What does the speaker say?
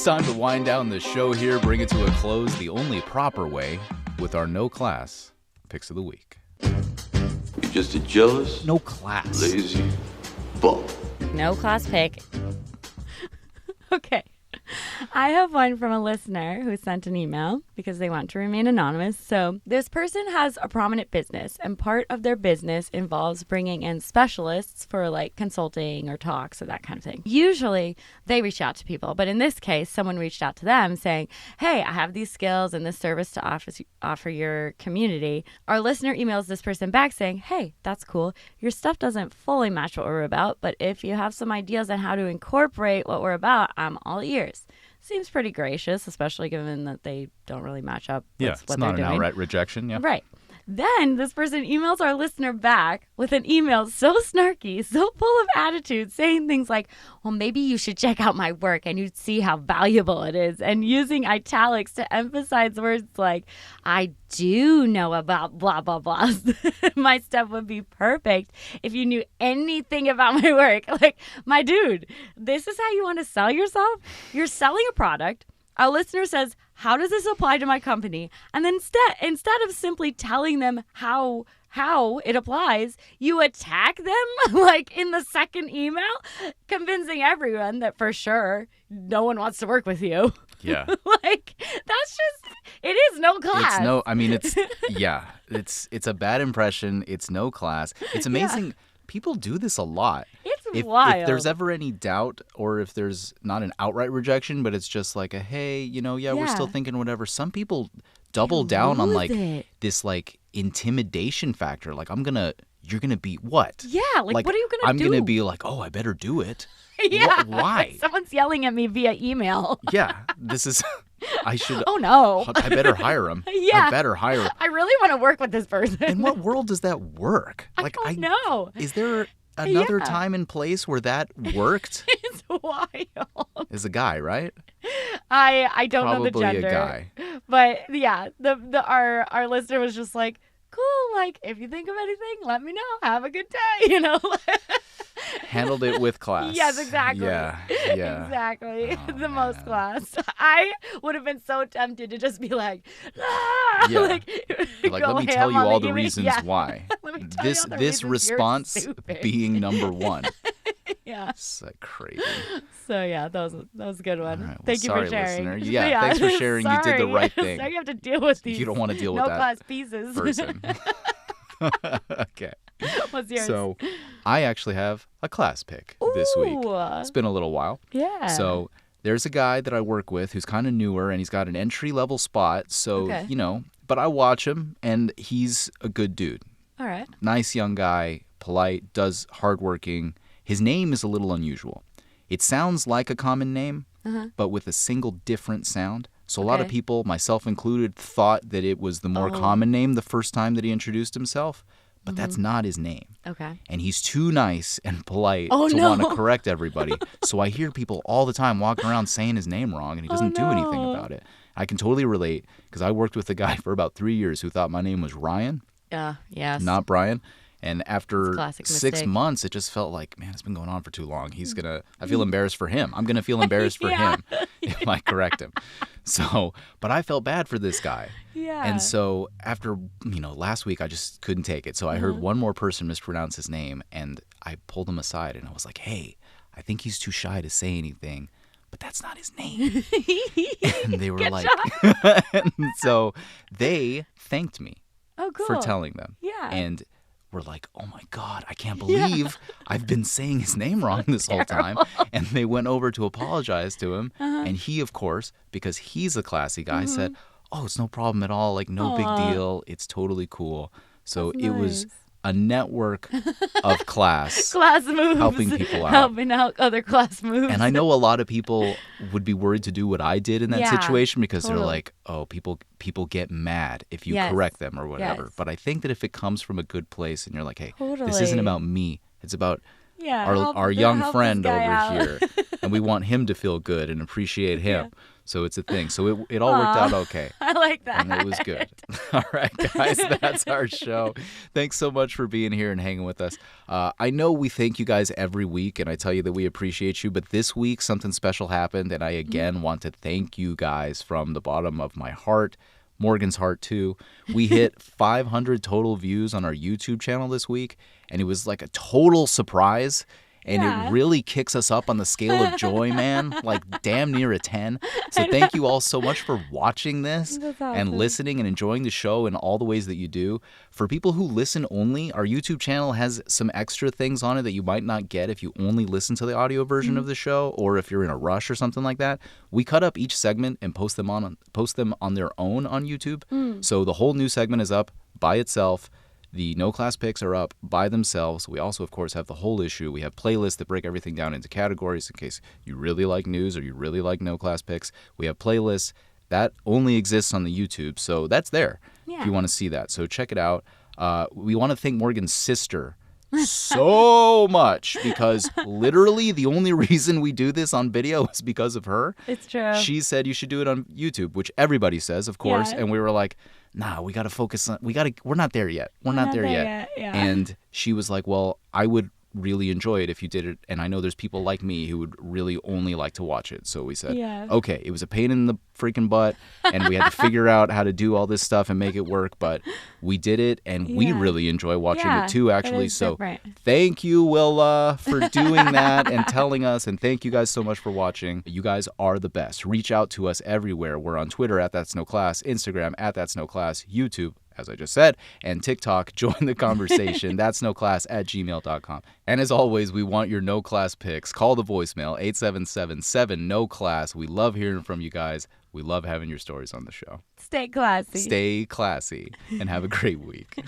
It's time to wind down the show here, bring it to a close the only proper way with our no class picks of the week. You're just a jealous, No class. lazy bum. No class pick. Okay. I have one from a listener who sent an email because they want to remain anonymous. So this person has a prominent business, and part of their business involves bringing in specialists for like consulting or talks or that kind of thing. Usually they reach out to people, but in this case, someone reached out to them saying, hey, I have these skills and this service to offer your community. Our listener emails this person back saying, hey, that's cool. Your stuff doesn't fully match what we're about, but if you have some ideas on how to incorporate what we're about, I'm all ears. Seems pretty gracious, especially given that they don't really match up with Yeah, what it's not they're an doing. outright rejection. Yeah. Right. Then this person emails our listener back with an email so snarky, so full of attitude, saying things like, well, maybe you should check out my work and you'd see how valuable it is, and using italics to emphasize words like, I do know about blah, blah, blah. My stuff would be perfect if you knew anything about my work. Like, my dude, this is how you want to sell yourself? You're selling a product. Our listener says, how does this apply to my company? And then instead of simply telling them how it applies, you attack them like in the second email, convincing everyone that for sure no one wants to work with you. Yeah. Like, that's just, it is no class. It's no, I mean, it's, yeah, it's a bad impression. It's no class. It's amazing. Yeah. People do this a lot. It's wild. If there's ever any doubt, or if there's not an outright rejection, but it's just like a, hey, we're still thinking whatever. Some people double down on like this like intimidation factor. Like, you're going to be what? Yeah. Like what are you going to do? I'm going to be like, oh, I better do it. Yeah. Why? Someone's yelling at me via email. Yeah. This is, I should. Oh, no. I better hire him. Yeah. I better hire him. I really want to work with this person. In what world does that work? I don't know. Is there another Yeah. time and place where that worked? It's wild. Is a guy, right? I don't know the Probably gender. a guy. But yeah, our listener was just like, cool, like if you think of anything, let me know. Have a good day, Handled it with class. Yes, exactly. Yeah. Exactly. Oh, the most man. class. I would have been so tempted to just be like, ah! Yeah. like Like, go let me ham tell you on all the email. reasons Yeah. why. Let me tell you all the This reasons you're response stupid. being number one. Yeah. It's like crazy. So yeah, that was a good one. All right, well, Thank you sorry, for sharing. listener. Yeah, thanks for sharing. You did the Sorry. right thing. Sorry you have to deal with these You don't want to deal with that no-class pieces. person. Okay. What's yours? So I actually have a class pick this week. Ooh. It's been a little while. Yeah. So there's a guy that I work with who's kind of newer, and he's got an entry-level spot. So, Okay. but I watch him, and he's a good dude. All right. Nice young guy, polite, does hardworking. His name is a little unusual. It sounds like a common name, but with a single different sound. So a lot of Okay. people, myself included, thought that it was the more common name the first time that he introduced himself, but that's not his name. Okay. And he's too nice and polite Oh, to no. want to correct everybody. So I hear people all the time walking around saying his name wrong, and he doesn't do anything no. about it. I can totally relate because I worked with a guy for about 3 years who thought my name was Ryan, Yes. not Brian. And after Classic 6 mistake. months, it just felt like, man, it's been going on for too long. I feel embarrassed for him. I'm going to feel embarrassed for Yeah. him if I correct him. So, but I felt bad for this guy. Yeah. And so after, last week I just couldn't take it. So I heard one more person mispronounce his name, and I pulled him aside and I was like, hey, I think he's too shy to say anything, but that's not his name. And they were Good like, job. and so they thanked me Oh, cool. for telling them. Yeah. And we're like, oh my God, I can't believe I've been saying his name wrong this whole time. And they went over to apologize to him. And he, of course, because he's a classy guy, said, oh, it's no problem at all. Like, no big deal. It's totally cool. So That's it was nice. a network of class. Class moves. Helping people out. Helping out other class moves. And I know a lot of people would be worried to do what I did in that Yeah, situation because they're totally. like, oh, people get mad if you Yes, correct them or whatever. yes. But I think that if it comes from a good place and you're like, hey, this Totally. isn't about me. It's about Yeah, our help young this friend guy over out. here. And we want him to feel good and appreciate him. So it's a thing. So it all worked out okay. I like that. And it was good. All right, guys, that's our show. Thanks so much for being here and hanging with us. I know we thank you guys every week, and I tell you that we appreciate you, but this week something special happened, and I again want to thank you guys from the bottom of my heart, Morgan's heart too. We hit 500 total views on our YouTube channel this week, and it was like a total surprise. And it really kicks us up on the scale of joy, man, like damn near a 10. So thank you all so much for watching this and listening and enjoying the show in all the ways that you do. For people who listen only, our YouTube channel has some extra things on it that you might not get if you only listen to the audio version of the show, or if you're in a rush or something like that. We cut up each segment and post them on their own on YouTube. So the whole new segment is up by itself. The No Class picks are up by themselves. We also, of course, have the whole issue. We have playlists that break everything down into categories in case you really like news or you really like No Class picks. We have playlists. That only exists on the YouTube, so that's there if you want to see that. So check it out. We want to thank Morgan's sister so much because literally the only reason we do this on video is because of her. It's true. She said you should do it on YouTube, which everybody says, of course, and we were like, nah, we got to focus on, we're not there yet. We're not there yet. Yeah. And she was like, well, I would really enjoy it if you did it. And I know there's people like me who would really only like to watch it. So we said, okay, it was a pain in the freaking butt. And we had to figure out how to do all this stuff and make it work. But we did it. And we really enjoy watching it too, actually. So thank you, Willa, for doing that and telling us. And thank you guys so much for watching. You guys are the best. Reach out to us everywhere. We're on Twitter at That's No Class, Instagram at That's No Class, YouTube, as I just said, and TikTok. Join the conversation. That's noclass@gmail.com. And as always, we want your No Class picks. Call the voicemail, 877-7-NO-CLASS. We love hearing from you guys. We love having your stories on the show. Stay classy. Stay classy and have a great week.